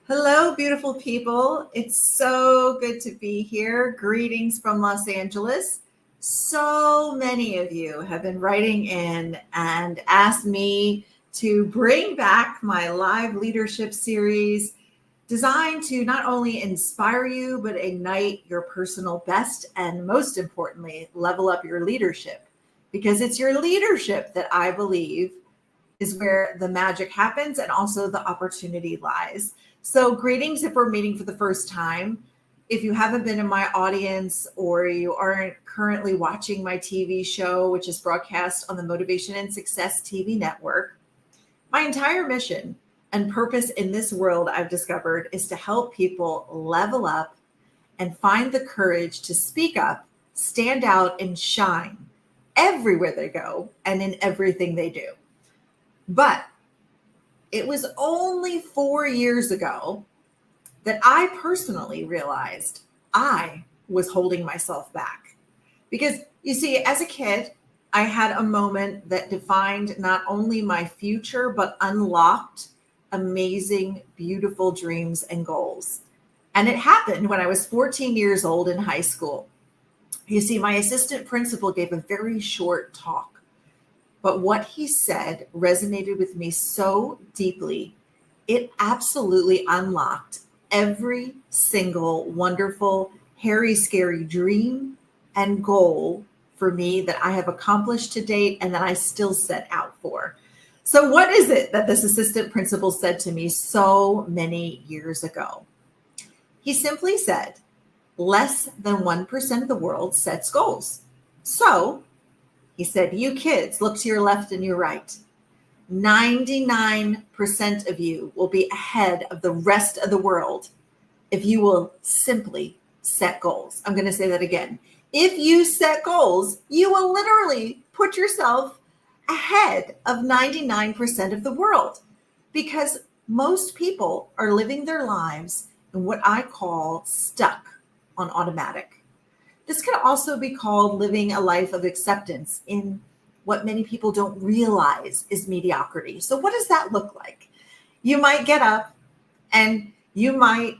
Hello, beautiful people. It's so good to be here. Greetings from Los Angeles. So many of you have been writing in and asked me to bring back my live leadership series designed to not only inspire you, but ignite your personal best and most importantly, level up your leadership. Because it's your leadership that I believe is where the magic happens and also the opportunity lies. So, greetings if we're meeting for the first time. If you haven't been in my audience or you aren't currently watching my TV show, which is broadcast on the Motivation and Success TV network, my entire mission and purpose in this world I've discovered is to help people level up and find the courage to speak up, stand out, and shine everywhere they go and in everything they do. But it was only 4 years ago that I personally realized I was holding myself back. Because you see, as a kid, I had a moment that defined not only my future, but unlocked amazing, beautiful dreams and goals. And it happened when I was 14 years old in high school. You see, my assistant principal gave a very short talk. But what he said resonated with me so deeply, it absolutely unlocked every single wonderful, hairy, scary dream and goal for me that I have accomplished to date and that I still set out for. So what is it that this assistant principal said to me so many years ago? He simply said, less than 1% of the world sets goals. So he said, you kids, look to your left and your right. 99% of you will be ahead of the rest of the world if you will simply set goals. I'm going to say that again. If you set goals, you will literally put yourself ahead of 99% of the world because most people are living their lives in what I call stuck on automatic. This can also be called living a life of acceptance in what many people don't realize is mediocrity. So what does that look like? You might get up and you might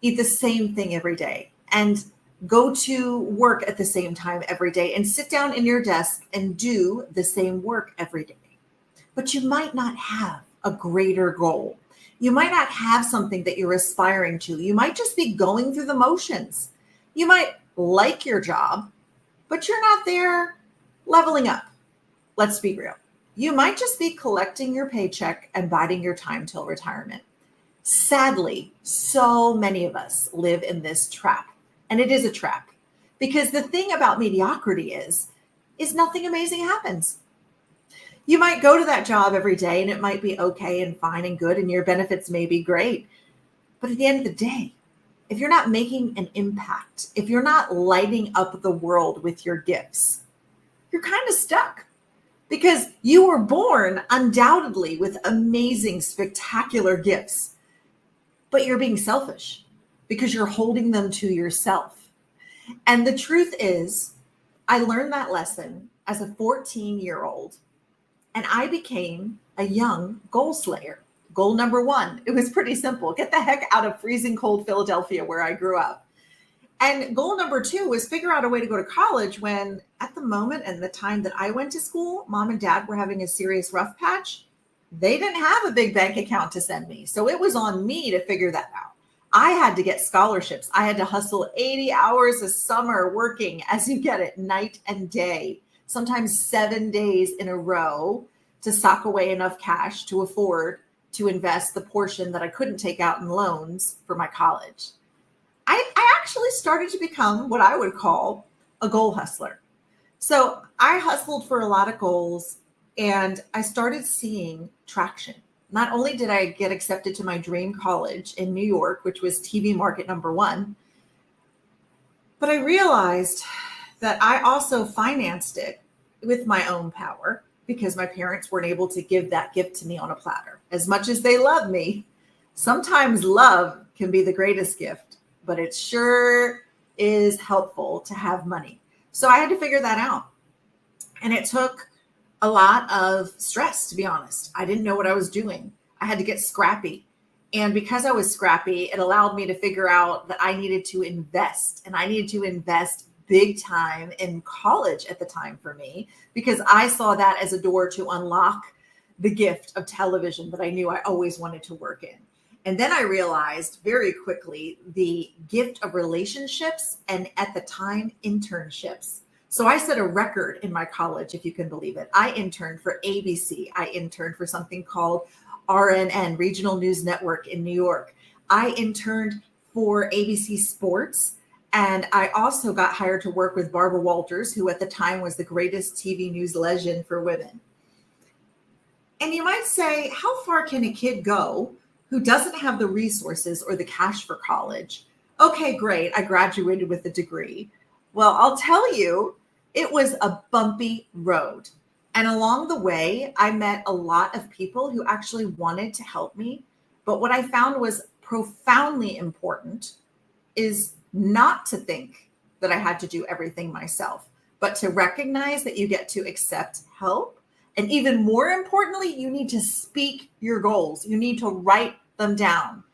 eat the same thing every day and go to work at the same time every day and sit down in your desk and do the same work every day. But you might not have a greater goal. You might not have something that you're aspiring to. You might just be going through the motions. You might like your job, but you're not there leveling up. Let's be real. You might just be collecting your paycheck and biding your time till retirement. Sadly, so many of us live in this trap, and it is a trap because the thing about mediocrity is nothing amazing happens. You might go to that job every day and it might be okay and fine and good and your benefits may be great. But at the end of the day, if you're not making an impact, if you're not lighting up the world with your gifts, you're kind of stuck because you were born undoubtedly with amazing, spectacular gifts, but you're being selfish because you're holding them to yourself. And the truth is, I learned that lesson as a 14-year-old, and I became a young goal slayer. Goal number one, it was pretty simple. Get the heck out of freezing cold Philadelphia where I grew up. And goal number two was figure out a way to go to college when at the moment and the time that I went to school, mom and dad were having a serious rough patch. They didn't have a big bank account to send me. So it was on me to figure that out. I had to get scholarships. I had to hustle 80 hours a summer working, as you get it, night and day, sometimes 7 days in a row to sock away enough cash to afford to invest the portion that I couldn't take out in loans for my college. I actually started to become what I would call a goal hustler. So I hustled for a lot of goals and I started seeing traction. Not only did I get accepted to my dream college in New York, which was TV market number one, but I realized that I also financed it with my own power because my parents weren't able to give that gift to me on a platter. As much as they love me, sometimes love can be the greatest gift, but it sure is helpful to have money. So I had to figure that out. And it took a lot of stress, to be honest. I didn't know what I was doing. I had to get scrappy. And because I was scrappy, it allowed me to figure out that I needed to invest, and I needed to invest big time in college at the time for me, because I saw that as a door to unlock the gift of television that I knew I always wanted to work in. And then I realized very quickly the gift of relationships and, at the time, internships. So I set a record in my college, if you can believe it. I interned for ABC. I interned for something called RNN, Regional News Network in New York. I interned for ABC Sports. And I also got hired to work with Barbara Walters, who at the time was the greatest TV news legend for women. And you might say, how far can a kid go who doesn't have the resources or the cash for college? Okay, great. I graduated with a degree. Well, I'll tell you, it was a bumpy road. And along the way, I met a lot of people who actually wanted to help me. But what I found was profoundly important is not to think that I had to do everything myself, but to recognize that you get to accept help. And even more importantly, you need to speak your goals. You need to write them down.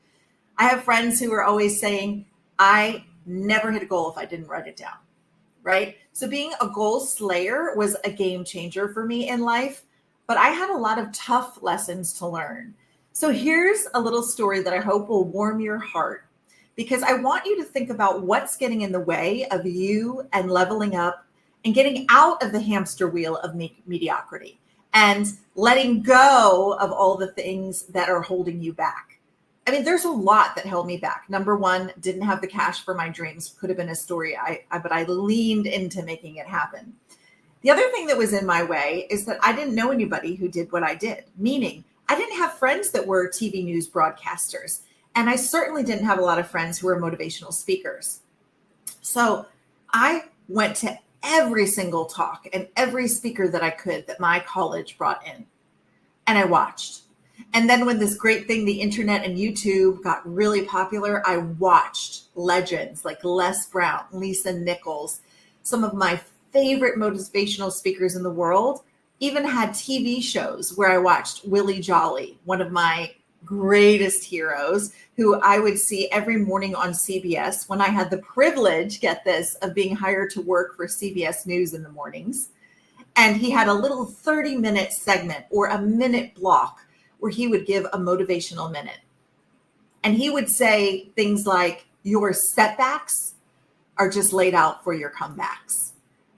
I have friends who are always saying, I never hit a goal if I didn't write it down, right? So being a goal slayer was a game changer for me in life, but I had a lot of tough lessons to learn. So here's a little story that I hope will warm your heart, because I want you to think about what's getting in the way of you and leveling up and getting out of the hamster wheel of mediocrity and letting go of all the things that are holding you back. I mean, there's a lot that held me back. Number one, didn't have the cash for my dreams. Could have been a story, but I leaned into making it happen. The other thing that was in my way is that I didn't know anybody who did what I did, meaning I didn't have friends that were TV news broadcasters. And I certainly didn't have a lot of friends who were motivational speakers. So I went to every single talk and every speaker that I could that my college brought in. And I watched. And then when this great thing, the internet and YouTube, got really popular, I watched legends like Les Brown, Lisa Nichols. Some of my favorite motivational speakers in the world even had TV shows where I watched Willie Jolly, one of my greatest heroes, who I would see every morning on CBS when I had the privilege, get this, of being hired to work for CBS News in the mornings. And he had a little 30-minute segment or a minute block where he would give a motivational minute. And he would say things like, your setbacks are just laid out for your comebacks.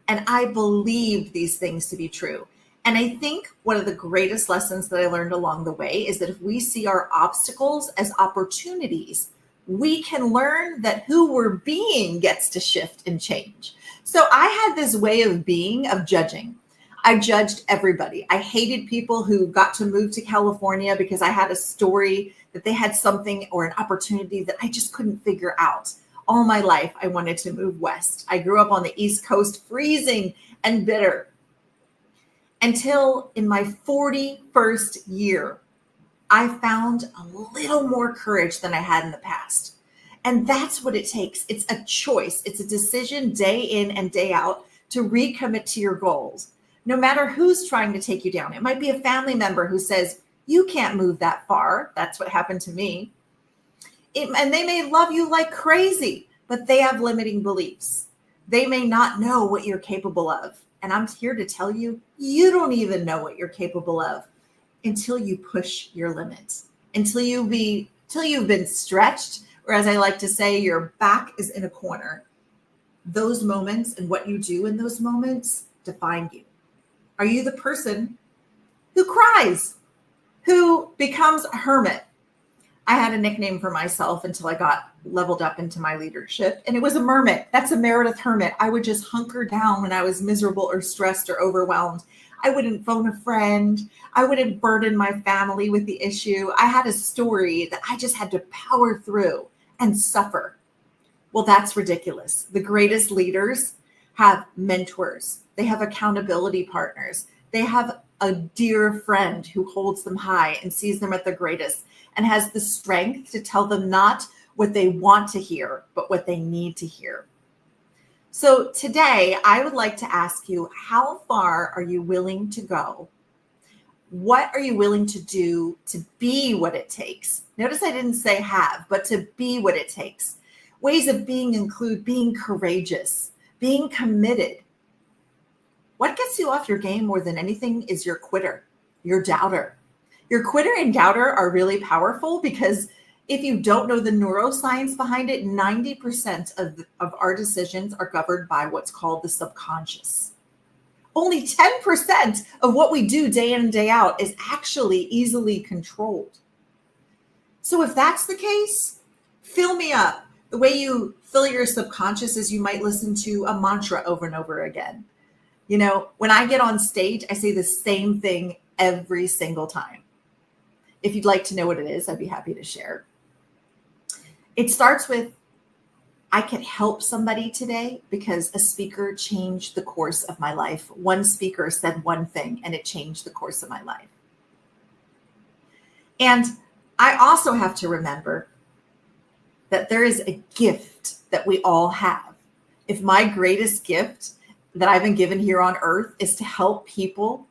And I believed these things to be true. And I think one of the greatest lessons that I learned along the way is that if we see our obstacles as opportunities, we can learn that who we're being gets to shift and change. So I had this way of being, of judging. I judged everybody. I hated people who got to move to California because I had a story that they had something or an opportunity that I just couldn't figure out. All my life, I wanted to move west. I grew up on the East Coast, freezing and bitter. Until in my 41st year, I found a little more courage than I had in the past. And that's what it takes. It's a choice. It's a decision day in and day out to recommit to your goals, no matter who's trying to take you down. It might be a family member who says, you can't move that far. That's what happened to me. And they may love you like crazy, but they have limiting beliefs. They may not know what you're capable of. And I'm here to tell you, you don't even know what you're capable of until you push your limits, until you've been stretched, or as I like to say, your back is in a corner. Those moments and what you do in those moments define you. Are you the person who cries, who becomes a hermit? I had a nickname for myself until I got leveled up into my leadership, and it was a mermit. That's a Meredith hermit. I would just hunker down when I was miserable or stressed or overwhelmed. I wouldn't phone a friend. I wouldn't burden my family with the issue. I had a story that I just had to power through and suffer. Well, that's ridiculous. The greatest leaders have mentors. They have accountability partners. They have a dear friend who holds them high and sees them at their greatest and has the strength to tell them not what they want to hear, but what they need to hear. So today, I would like to ask you, how far are you willing to go? What are you willing to do to be what it takes? Notice I didn't say have, but to be what it takes. Ways of being include being courageous, being committed. What gets you off your game more than anything is your quitter, your doubter. Your quitter and doubter are really powerful because if you don't know the neuroscience behind it, 90% of our decisions are governed by what's called the subconscious. Only 10% of what we do day in and day out is actually easily controlled. So if that's the case, fill me up. The way you fill your subconscious is you might listen to a mantra over and over again. You know, when I get on stage, I say the same thing every single time. If you'd like to know what it is, I'd be happy to share. It starts with, I could help somebody today because a speaker changed the course of my life. One speaker said one thing and it changed the course of my life. And I also have to remember that there is a gift that we all have. If my greatest gift that I've been given here on earth is to help people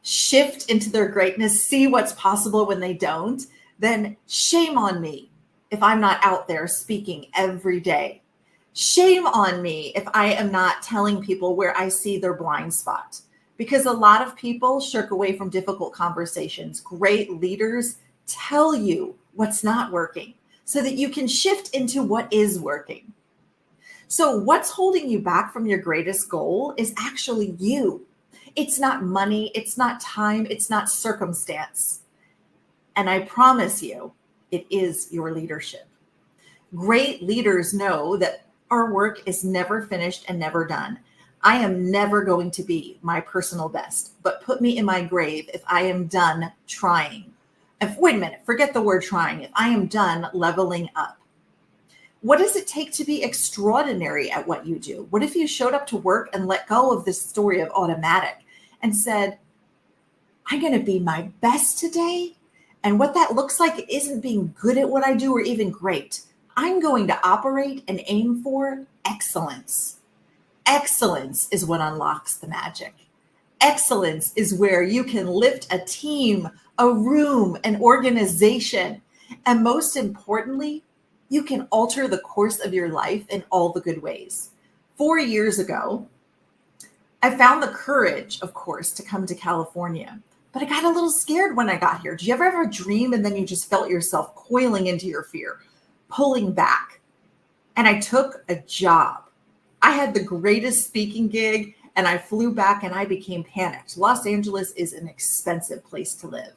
shift into their greatness, see what's possible when they don't, then shame on me if I'm not out there speaking every day. Shame on me if I am not telling people where I see their blind spot, because a lot of people shirk away from difficult conversations. Great leaders tell you what's not working so that you can shift into what is working. So what's holding you back from your greatest goal is actually you. It's not money, it's not time, it's not circumstance. And I promise you, it is your leadership. Great leaders know that our work is never finished and never done. I am never going to be my personal best, but put me in my grave if I am done trying. Wait a minute, forget the word trying. If I am done leveling up. What does it take to be extraordinary at what you do? What if you showed up to work and let go of this story of automatic and said, I'm going to be my best today? And what that looks like isn't being good at what I do or even great. I'm going to operate and aim for excellence. Excellence is what unlocks the magic. Excellence is where you can lift a team, a room, an organization, and most importantly, you can alter the course of your life in all the good ways. 4 years ago, I found the courage, of course, to come to California. But I got a little scared when I got here. Do you ever have a dream and then you just felt yourself coiling into your fear, pulling back? And I took a job. I had the greatest speaking gig and I flew back and I became panicked. Los Angeles is an expensive place to live.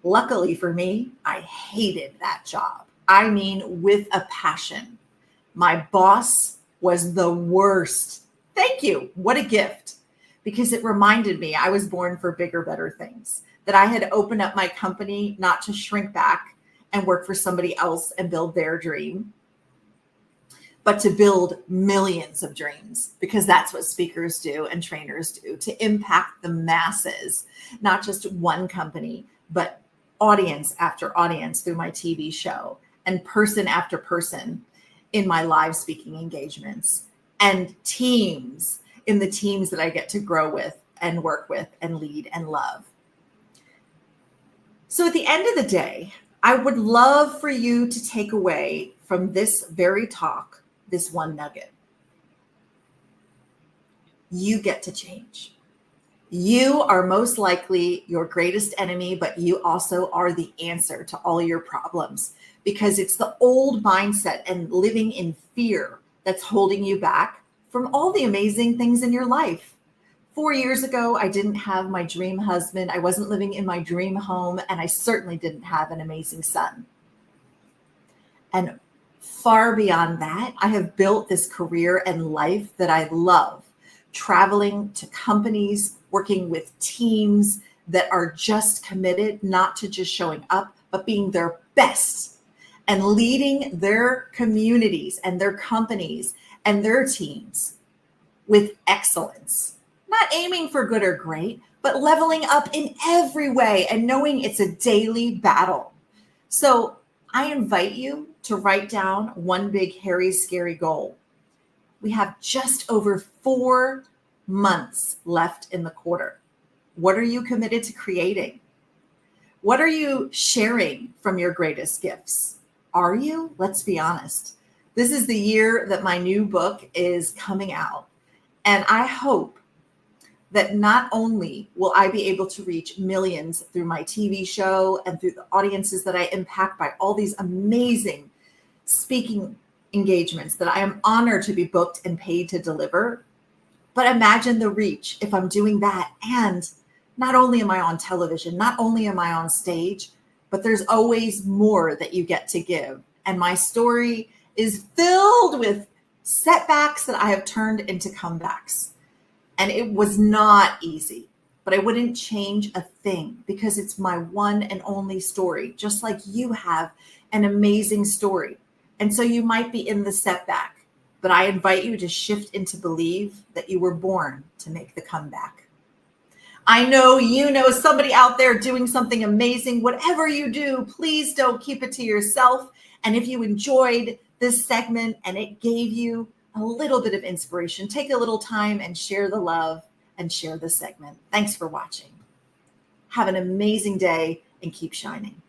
Luckily for me, I hated that job. I mean, with a passion. My boss was the worst. Thank you. What a gift. Because it reminded me I was born for bigger, better things, that I had opened up my company not to shrink back and work for somebody else and build their dream, but to build millions of dreams, because that's what speakers do and trainers do, to impact the masses, not just one company, but audience after audience through my TV show and person after person in my live speaking engagements and teams in the teams that I get to grow with and work with and lead and love. So at the end of the day, I would love for you to take away from this very talk, this one nugget. You get to change. You are most likely your greatest enemy, but you also are the answer to all your problems, because it's the old mindset and living in fear that's holding you back from all the amazing things in your life. 4 years ago, I didn't have my dream husband. I wasn't living in my dream home, and I certainly didn't have an amazing son. And far beyond that, I have built this career and life that I love, traveling to companies, working with teams that are just committed, not to just showing up, but being their best and leading their communities and their companies and their teams with excellence, not aiming for good or great, but leveling up in every way and knowing it's a daily battle. So I invite you to write down one big, hairy, scary goal. We have just over 4 months left in the quarter. What are you committed to creating? What are you sharing from your greatest gifts? Are you? Let's be honest. This is the year that my new book is coming out. And I hope that not only will I be able to reach millions through my TV show and through the audiences that I impact by all these amazing speaking engagements that I am honored to be booked and paid to deliver, but imagine the reach if I'm doing that. And not only am I on television, not only am I on stage, but there's always more that you get to give. And my story is filled with setbacks that I have turned into comebacks. And it was not easy, but I wouldn't change a thing because it's my one and only story, just like you have an amazing story. And so you might be in the setback, but I invite you to shift into believe that you were born to make the comeback. I know you know somebody out there doing something amazing. Whatever you do, please don't keep it to yourself. And if you enjoyed this segment and it gave you a little bit of inspiration, take a little time and share the love and share the segment. Thanks for watching. Have an amazing day and keep shining.